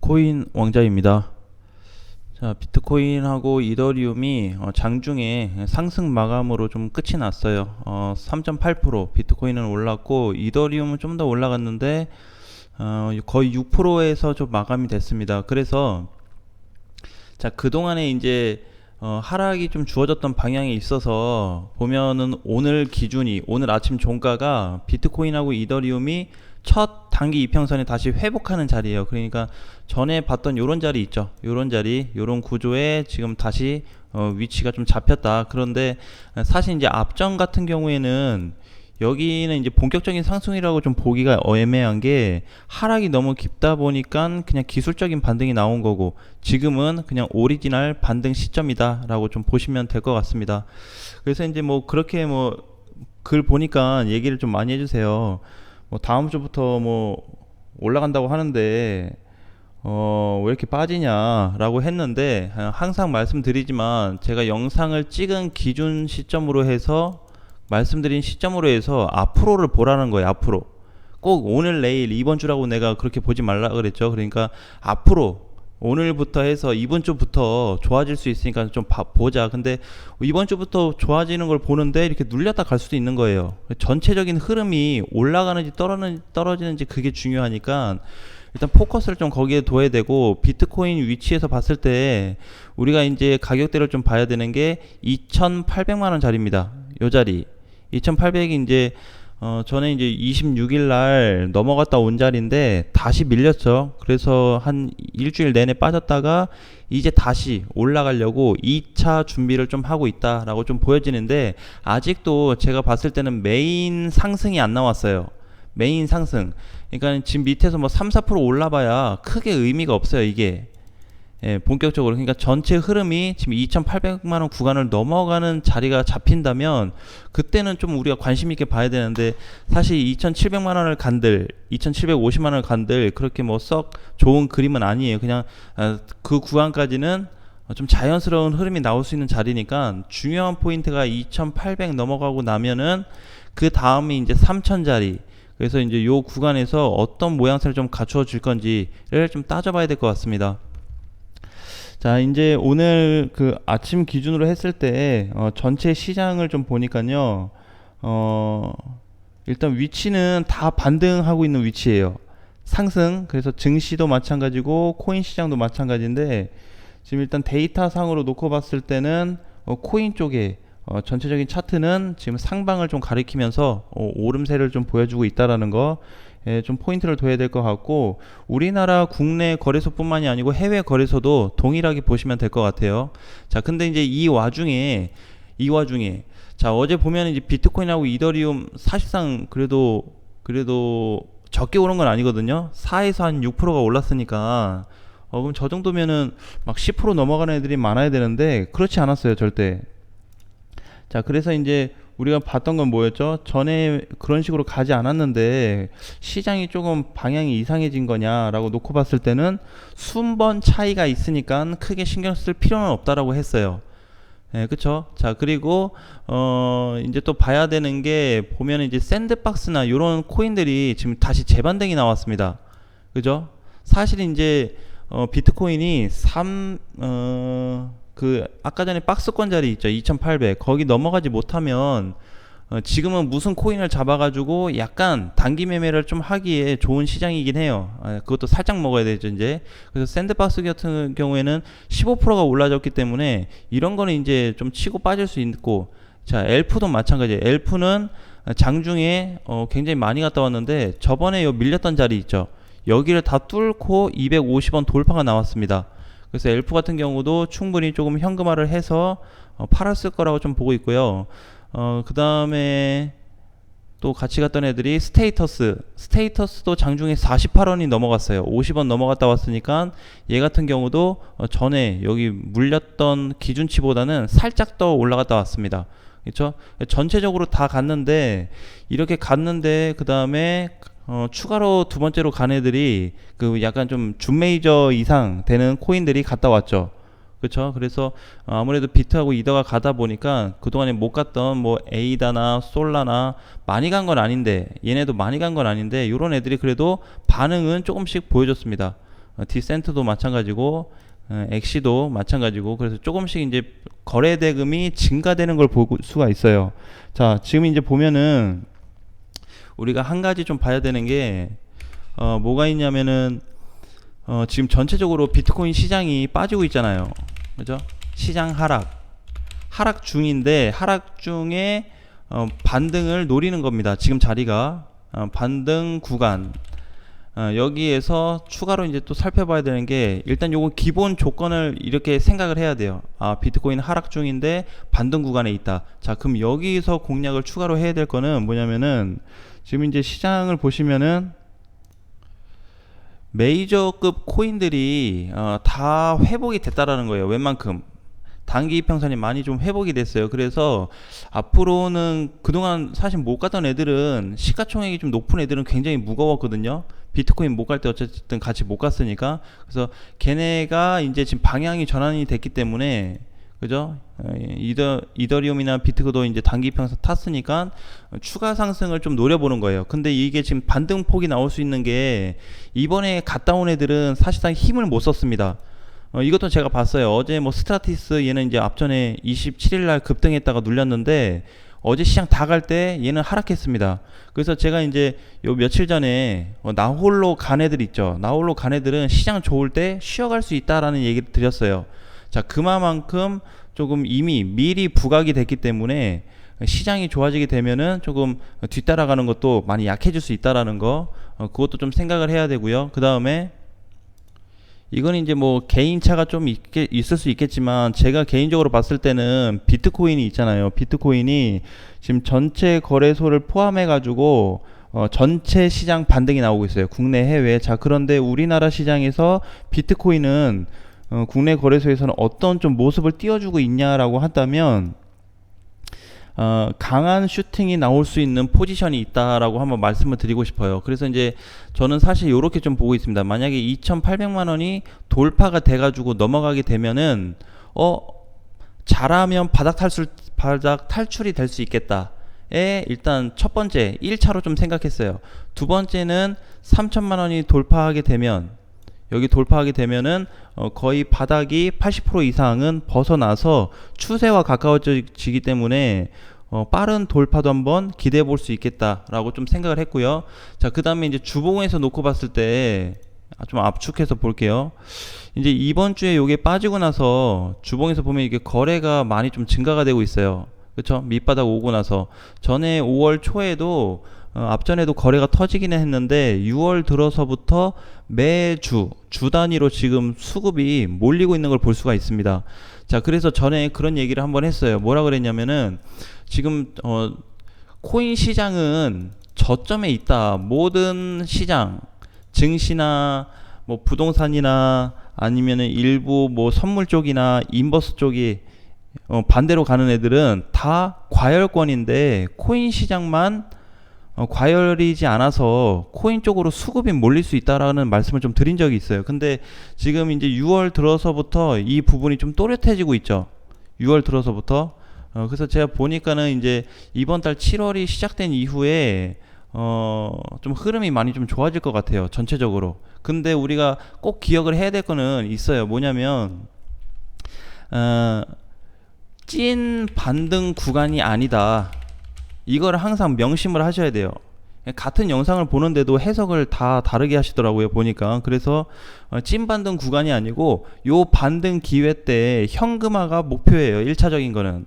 코인 왕자입니다. 자, 비트코인하고 이더리움이 장중에 상승 마감으로 좀 끝이 났어요. 3.8% 비트코인은 올랐고 이더리움은 좀 더 올라갔는데 거의 6%에서 좀 마감이 됐습니다. 그래서 자, 그동안에 이제 하락이 좀 주어졌던 방향에 있어서 보면은 오늘 아침 종가가 비트코인하고 이더리움이 첫 단기 이평선에 다시 회복하는 자리예요. 그러니까 전에 봤던 요런 자리 있죠. 요런 자리, 요런 구조에 지금 다시 위치가 좀 잡혔다. 그런데 사실 이제 앞전 같은 경우에는 여기는 이제 본격적인 상승이라고 좀 보기가 애매한 게 하락이 너무 깊다 보니까 그냥 기술적인 반등이 나온 거고, 지금은 그냥 오리지널 반등 시점이다 라고 좀 보시면 될 것 같습니다. 그래서 이제 뭐 그렇게 뭐 글 보니까 얘기를 좀 많이 해주세요. 뭐 다음 주부터 뭐 올라간다고 하는데 왜 이렇게 빠지냐라고 했는데, 항상 말씀드리지만 제가 영상을 찍은 기준 시점으로 해서 말씀드린 시점으로 해서 앞으로를 보라는 거예요. 앞으로 꼭 오늘 내일 이번 주라고 내가 그렇게 보지 말라 그랬죠. 그러니까 앞으로 오늘부터 해서 이번 주부터 좋아질 수 있으니까 좀 보자. 근데 이번 주부터 좋아지는 걸 보는데 이렇게 눌렸다 갈 수도 있는 거예요. 전체적인 흐름이 올라가는지 떨어지는지 그게 중요하니까 일단 포커스를 좀 거기에 둬야 되고, 비트코인 위치에서 봤을 때 우리가 이제 가격대를 좀 봐야 되는 게 2,800만 원 자리입니다. 요 자리 2,800이 이제 전에 이제 26일 날 넘어갔다 온 자리인데 다시 밀렸죠. 그래서 한 일주일 내내 빠졌다가 이제 다시 올라가려고 2차 준비를 좀 하고 있다라고 좀 보여지는데, 아직도 제가 봤을 때는 메인 상승이 안 나왔어요. 메인 상승. 그러니까 지금 밑에서 뭐 3, 4% 올라봐야 크게 의미가 없어요, 이게. 예, 본격적으로. 그러니까 전체 흐름이 지금 2,800만 원 구간을 넘어가는 자리가 잡힌다면 그때는 좀 우리가 관심 있게 봐야 되는데, 사실 2,700만 원을 간들, 2,750만 원을 간들 그렇게 뭐 썩 좋은 그림은 아니에요. 그냥 그 구간까지는 좀 자연스러운 흐름이 나올 수 있는 자리니까, 중요한 포인트가 2,800 넘어가고 나면은 그 다음이 이제 3,000 자리. 그래서 이제 요 구간에서 어떤 모양새를 좀 갖추어 줄 건지를 좀 따져봐야 될 것 같습니다. 자, 이제 오늘 그 아침 기준으로 했을 때 전체 시장을 좀 보니까요, 일단 위치는 다 반등하고 있는 위치예요. 상승. 그래서 증시도 마찬가지고 코인 시장도 마찬가지인데, 지금 일단 데이터 상으로 놓고 봤을 때는 코인 쪽에 전체적인 차트는 지금 상방을 좀 가리키면서 오름세를 좀 보여주고 있다라는 거, 좀 포인트를 둬야 될 것 같고, 우리나라 국내 거래소뿐만이 아니고 해외 거래소도 동일하게 보시면 될 것 같아요. 자, 근데 이제 이 와중에 자, 어제 보면 이제 비트코인하고 이더리움 사실상 그래도 적게 오른 건 아니거든요. 4에서 한 6%가 올랐으니까 그럼 저 정도면은 막 10% 넘어가는 애들이 많아야 되는데 그렇지 않았어요, 절대. 자, 그래서 이제 우리가 봤던 건 뭐였죠? 전에 그런 식으로 가지 않았는데 시장이 조금 방향이 이상해진 거냐라고 놓고 봤을 때는 순번 차이가 있으니까 크게 신경 쓸 필요는 없다라고 했어요. 예, 그쵸? 자, 그리고 이제 또 봐야 되는 게, 보면 이제 샌드박스나 요런 코인들이 지금 다시 재반등이 나왔습니다. 그죠? 사실 이제 비트코인이 아까 전에 박스권 자리 있죠, 2,800. 거기 넘어가지 못하면 지금은 무슨 코인을 잡아가지고 약간 단기 매매를 좀 하기에 좋은 시장이긴 해요. 그것도 살짝 먹어야 되죠, 이제. 그래서 샌드박스 같은 경우에는 15%가 올라졌기 때문에 이런 거는 이제 좀 치고 빠질 수 있고, 자, 엘프도 마찬가지예요. 엘프는 장중에 굉장히 많이 갔다 왔는데 저번에 요 밀렸던 자리 있죠, 여기를 다 뚫고 250원 돌파가 나왔습니다. 그래서 엘프 같은 경우도 충분히 조금 현금화를 해서 팔았을 거라고 좀 보고 있고요. 그 다음에 또 같이 갔던 애들이 스테이터스도 장중에 48원이 넘어갔어요. 50원 넘어갔다 왔으니까 얘 같은 경우도 전에 여기 물렸던 기준치보다는 살짝 더 올라갔다 왔습니다. 그렇죠? 전체적으로 다 갔는데, 이렇게 갔는데 그 다음에 추가로 두 번째로 간 애들이 그 약간 좀 준메이저 이상 되는 코인들이 갔다 왔죠. 그렇죠? 그래서 아무래도 비트하고 이더가 가다 보니까 그동안에 못 갔던 뭐 에이다나 솔라나 많이 간 건 아닌데, 얘네도 많이 간 건 아닌데 요런 애들이 그래도 반응은 조금씩 보여줬습니다. 디센트도 마찬가지고 엑시도 마찬가지고, 그래서 조금씩 이제 거래 대금이 증가되는 걸 볼 수가 있어요. 자, 지금 이제 보면은 우리가 한 가지 좀 봐야 되는 게 뭐가 있냐면은 지금 전체적으로 비트코인 시장이 빠지고 있잖아요. 그죠? 시장 하락 중인데, 하락 중에 반등을 노리는 겁니다. 지금 자리가 반등 구간, 여기에서 추가로 이제 또 살펴봐야 되는 게, 일단 요거 기본 조건을 이렇게 생각을 해야 돼요. 비트코인 하락 중인데 반등 구간에 있다. 자, 그럼 여기서 공략을 추가로 해야 될 거는 뭐냐면은, 지금 이제 시장을 보시면은 메이저급 코인들이 다 회복이 됐다라는 거예요. 웬만큼 단기 이평선이 많이 좀 회복이 됐어요. 그래서 앞으로는 그동안 사실 못 갔던 애들은, 시가총액이 좀 높은 애들은 굉장히 무거웠거든요. 비트코인 못 갈 때 어쨌든 같이 못 갔으니까. 그래서 걔네가 이제 지금 방향이 전환이 됐기 때문에, 그죠? 이더리움이나 비트코도 이제 단기 이평선 탔으니까 추가 상승을 좀 노려보는 거예요. 근데 이게 지금 반등폭이 나올 수 있는 게, 이번에 갔다 온 애들은 사실상 힘을 못 썼습니다. 이것도 제가 봤어요. 어제 뭐 스트라티스 얘는 이제 앞전에 27일날 급등했다가 눌렸는데, 어제 시장 다 갈 때 얘는 하락했습니다. 그래서 제가 이제 요 며칠 전에 나홀로 간 애들 있죠. 나홀로 간 애들은 시장 좋을 때 쉬어갈 수 있다라는 얘기를 드렸어요. 자, 그만큼 조금 이미 미리 부각이 됐기 때문에 시장이 좋아지게 되면은 조금 뒤따라가는 것도 많이 약해질 수 있다라는 거, 그것도 좀 생각을 해야 되고요. 그 다음에 이건 이제 뭐 개인차가 좀 있을 수 있겠지만, 제가 개인적으로 봤을 때는 비트코인이 있잖아요. 비트코인이 지금 전체 거래소를 포함해 가지고 전체 시장 반등이 나오고 있어요. 국내 해외. 자, 그런데 우리나라 시장에서 비트코인은 국내 거래소에서는 어떤 좀 모습을 띄워주고 있냐라고 한다면, 강한 슈팅이 나올 수 있는 포지션이 있다라고 한번 말씀을 드리고 싶어요. 그래서 이제 저는 사실 이렇게 좀 보고 있습니다. 만약에 2,800만 원이 돌파가 돼가지고 넘어가게 되면은 잘하면 바닥 탈출이 될 수 있겠다에, 일단 첫 번째 1차로 좀 생각했어요. 두 번째는 3천만 원이 돌파하게 되면, 여기 돌파하게 되면은 거의 바닥이 80% 이상은 벗어나서 추세와 가까워지기 때문에 빠른 돌파도 한번 기대해 볼 수 있겠다라고 좀 생각을 했고요. 자, 그 다음에 이제 주봉에서 놓고 봤을 때 좀 압축해서 볼게요. 이제 이번 주에 요게 빠지고 나서 주봉에서 보면 이게 거래가 많이 좀 증가가 되고 있어요. 그쵸? 밑바닥 오고 나서 전에 5월 초에도 앞전에도 거래가 터지기는 했는데, 6월 들어서부터 매주 주 단위로 지금 수급이 몰리고 있는 걸 볼 수가 있습니다. 자, 그래서 전에 그런 얘기를 한번 했어요. 뭐라 그랬냐면은, 지금 코인 시장은 저점에 있다. 모든 시장, 증시나 뭐 부동산이나 아니면은 일부 뭐 선물 쪽이나 인버스 쪽이 반대로 가는 애들은 다 과열권인데, 코인 시장만 과열이지 않아서 코인 쪽으로 수급이 몰릴 수 있다라는 말씀을 좀 드린 적이 있어요. 근데 지금 이제 6월 들어서부터 이 부분이 좀 또렷해지고 있죠. 6월 들어서부터. 그래서 제가 보니까는 이제 이번 달 7월이 시작된 이후에 좀 흐름이 많이 좀 좋아질 것 같아요. 전체적으로. 근데 우리가 꼭 기억을 해야 될 거는 있어요. 뭐냐면 찐 반등 구간이 아니다. 이걸 항상 명심을 하셔야 돼요. 같은 영상을 보는데도 해석을 다 다르게 하시더라고요, 보니까. 그래서 찐 반등 구간이 아니고, 요 반등 기회 때 현금화가 목표예요. 1차적인 거는.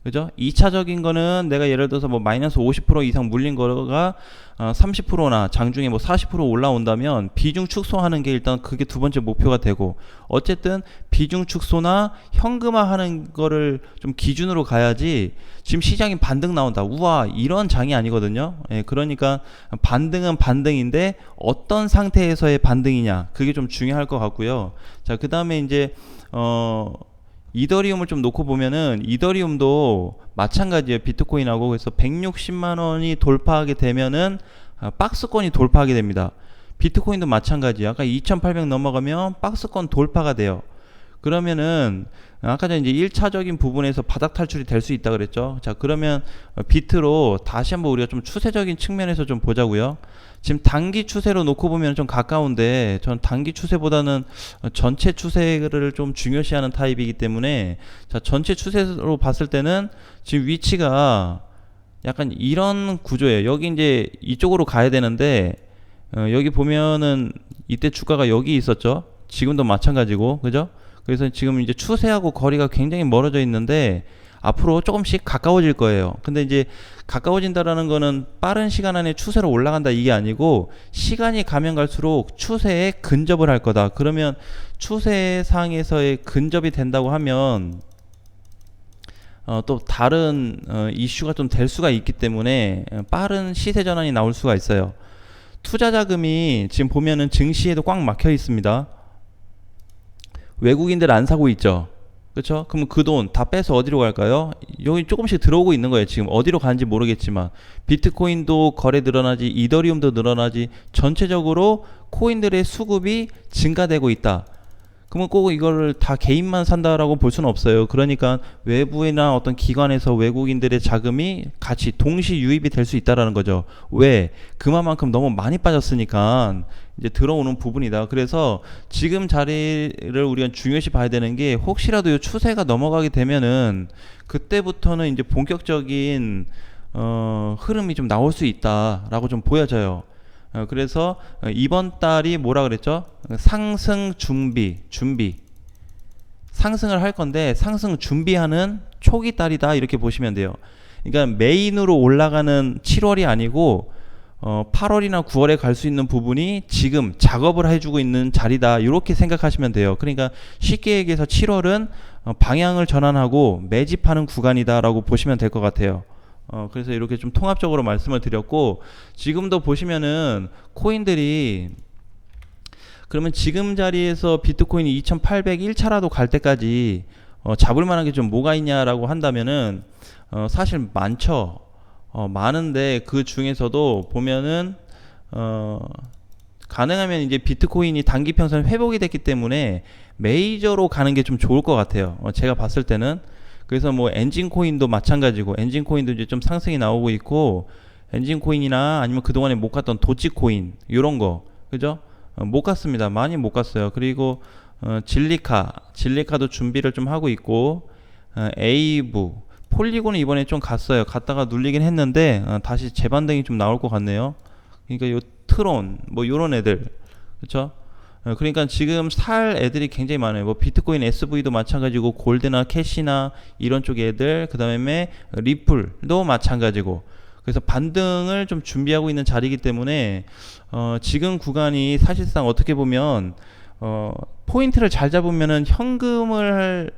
그죠? 2차적인 거는 내가 예를 들어서 뭐 마이너스 50% 이상 물린 거가 30%나 장중에 뭐 40% 올라온다면 비중 축소하는 게 일단 그게 두 번째 목표가 되고, 어쨌든 비중 축소나 현금화하는 거를 좀 기준으로 가야지, 지금 시장이 반등 나온다, 우와, 이런 장이 아니거든요. 예, 그러니까 반등은 반등인데 어떤 상태에서의 반등이냐, 그게 좀 중요할 것 같고요. 자, 그 다음에 이제 이더리움을 좀 놓고 보면은, 이더리움도 마찬가지예요. 비트코인하고. 그래서 160만 원이 돌파하게 되면은 박스권이 돌파하게 됩니다. 비트코인도 마찬가지예요. 아까 2,800 넘어가면 박스권 돌파가 돼요. 그러면은 아까 전에 이제 1차적인 부분에서 바닥 탈출이 될 수 있다 그랬죠. 자, 그러면 비트로 다시 한번 우리가 좀 추세적인 측면에서 좀 보자고요. 지금 단기 추세로 놓고 보면 좀 가까운데 전 단기 추세보다는 전체 추세를 좀 중요시하는 타입이기 때문에, 자, 전체 추세로 봤을 때는 지금 위치가 약간 이런 구조예요. 여기 이제 이쪽으로 가야 되는데 여기 보면은 이때 주가가 여기 있었죠. 지금도 마찬가지고, 그죠? 그래서 지금 이제 추세하고 거리가 굉장히 멀어져 있는데 앞으로 조금씩 가까워질 거예요. 근데 이제 가까워진다라는 거는 빠른 시간 안에 추세로 올라간다 이게 아니고, 시간이 가면 갈수록 추세에 근접을 할 거다. 그러면 추세상에서의 근접이 된다고 하면 또 다른 이슈가 좀 될 수가 있기 때문에 빠른 시세 전환이 나올 수가 있어요. 투자 자금이 지금 보면은 증시에도 꽉 막혀 있습니다. 외국인들 안 사고 있죠. 그렇죠? 그러면 그 돈 다 빼서 어디로 갈까요? 여기 조금씩 들어오고 있는 거예요. 지금 어디로 가는지 모르겠지만 비트코인도 거래 늘어나지, 이더리움도 늘어나지, 전체적으로 코인들의 수급이 증가되고 있다. 그러면 꼭 이거를 다 개인만 산다라고 볼 수는 없어요. 그러니까 외부나 어떤 기관에서 외국인들의 자금이 같이 동시 유입이 될 수 있다라는 거죠. 왜? 그만큼 너무 많이 빠졌으니까 이제 들어오는 부분이다. 그래서 지금 자리를 우리가 중요시 봐야 되는 게, 혹시라도 이 추세가 넘어가게 되면은 그때부터는 이제 본격적인 흐름이 좀 나올 수 있다라고 좀 보여져요. 그래서 이번 달이 뭐라 그랬죠? 상승 준비 상승을 할 건데 상승 준비하는 초기 달이다 이렇게 보시면 돼요. 그러니까 메인으로 올라가는 7월이 아니고 8월이나 9월에 갈 수 있는 부분이 지금 작업을 해주고 있는 자리다 이렇게 생각하시면 돼요. 그러니까 쉽게 얘기해서 7월은 방향을 전환하고 매집하는 구간이다 라고 보시면 될 것 같아요. 그래서 이렇게 좀 통합적으로 말씀을 드렸고, 지금도 보시면은 코인들이, 그러면 지금 자리에서 비트코인이 2801차라도 갈 때까지 잡을 만한 게 좀 뭐가 있냐라고 한다면은 사실 많죠. 많은데 그 중에서도 보면은 가능하면 이제 비트코인이 단기 평선 회복이 됐기 때문에 메이저로 가는 게 좀 좋을 것 같아요. 제가 봤을 때는. 그래서 뭐 엔진 코인도 마찬가지고, 엔진 코인도 이제 좀 상승이 나오고 있고, 엔진 코인이나 아니면 그동안에 못 갔던 도지 코인 이런 거, 그죠? 못 갔습니다. 많이 못 갔어요. 그리고 진리카도 준비를 좀 하고 있고, 에이브, 폴리곤은 이번에 좀 갔어요. 갔다가 눌리긴 했는데 다시 재반등이 좀 나올 것 같네요. 그러니까 요 트론 뭐 요런 애들, 그렇죠? 그러니까 지금 살 애들이 굉장히 많아요. 뭐 비트코인 SV도 마찬가지고, 골드나 캐시나 이런 쪽 애들, 그 다음에 리플도 마찬가지고. 그래서 반등을 좀 준비하고 있는 자리이기 때문에 지금 구간이 사실상 어떻게 보면 포인트를 잘 잡으면은 현금을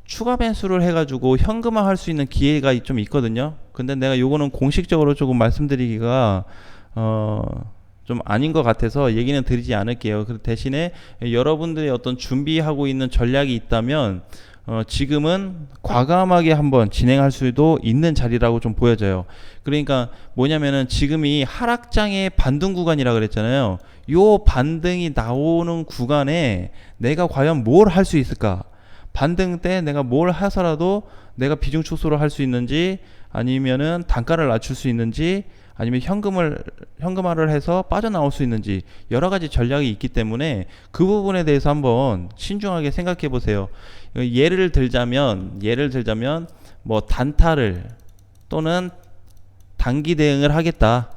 추가 배수를 해가지고 현금화 할 수 있는 기회가 좀 있거든요. 근데 내가 요거는 공식적으로 조금 말씀드리기가 좀 아닌 것 같아서 얘기는 드리지 않을게요. 그 대신에 여러분들의 어떤 준비하고 있는 전략이 있다면 지금은 과감하게 한번 진행할 수도 있는 자리라고 좀 보여져요. 그러니까 뭐냐면은 지금이 하락장의 반등 구간이라 그랬잖아요. 요 반등이 나오는 구간에 내가 과연 뭘 할 수 있을까? 반등 때 내가 뭘 해서라도 내가 비중 축소를 할 수 있는지, 아니면은 단가를 낮출 수 있는지, 아니면 현금화를 해서 빠져나올 수 있는지, 여러 가지 전략이 있기 때문에 그 부분에 대해서 한번 신중하게 생각해 보세요. 예를 들자면 뭐 단타를 또는 단기 대응을 하겠다.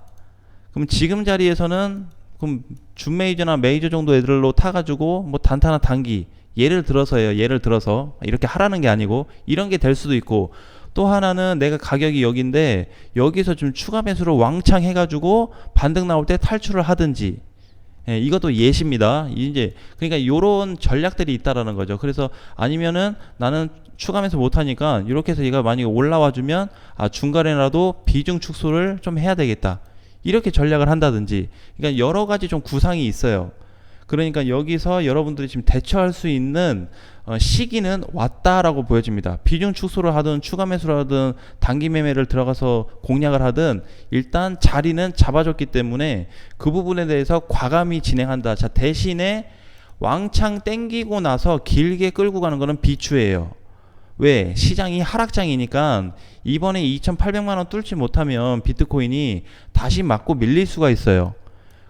그럼 지금 자리에서는 그럼 준 메이저나 메이저 정도 애들로 타가지고 뭐 단타나 단기, 예를 들어서 이렇게 하라는 게 아니고 이런 게 될 수도 있고, 또 하나는 내가 가격이 여기인데 여기서 좀 추가 매수를 왕창 해가지고 반등 나올 때 탈출을 하든지, 이것도 예시입니다. 이제 그러니까 요런 전략들이 있다라는 거죠. 그래서 아니면은 나는 추가 매수 못하니까 이렇게 해서 얘가 만약에 올라와 주면 중간에라도 비중 축소를 좀 해야 되겠다, 이렇게 전략을 한다든지. 그러니까 여러 가지 좀 구상이 있어요. 그러니까 여기서 여러분들이 지금 대처할 수 있는 시기는 왔다라고 보여집니다. 비중 축소를 하든 추가 매수를 하든 단기 매매를 들어가서 공략을 하든 일단 자리는 잡아줬기 때문에 그 부분에 대해서 과감히 진행한다. 자, 대신에 왕창 땡기고 나서 길게 끌고 가는 거는 비추예요. 왜? 시장이 하락장이니까 이번에 2,800만 원 뚫지 못하면 비트코인이 다시 맞고 밀릴 수가 있어요.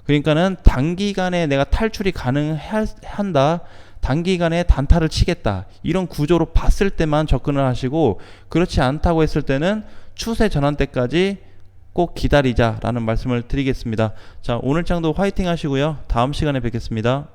그러니까는 단기간에 내가 탈출이 가능한다. 단기간에 단타를 치겠다. 이런 구조로 봤을 때만 접근을 하시고, 그렇지 않다고 했을 때는 추세 전환 때까지 꼭 기다리자라는 말씀을 드리겠습니다. 자, 오늘 장도 화이팅 하시고요. 다음 시간에 뵙겠습니다.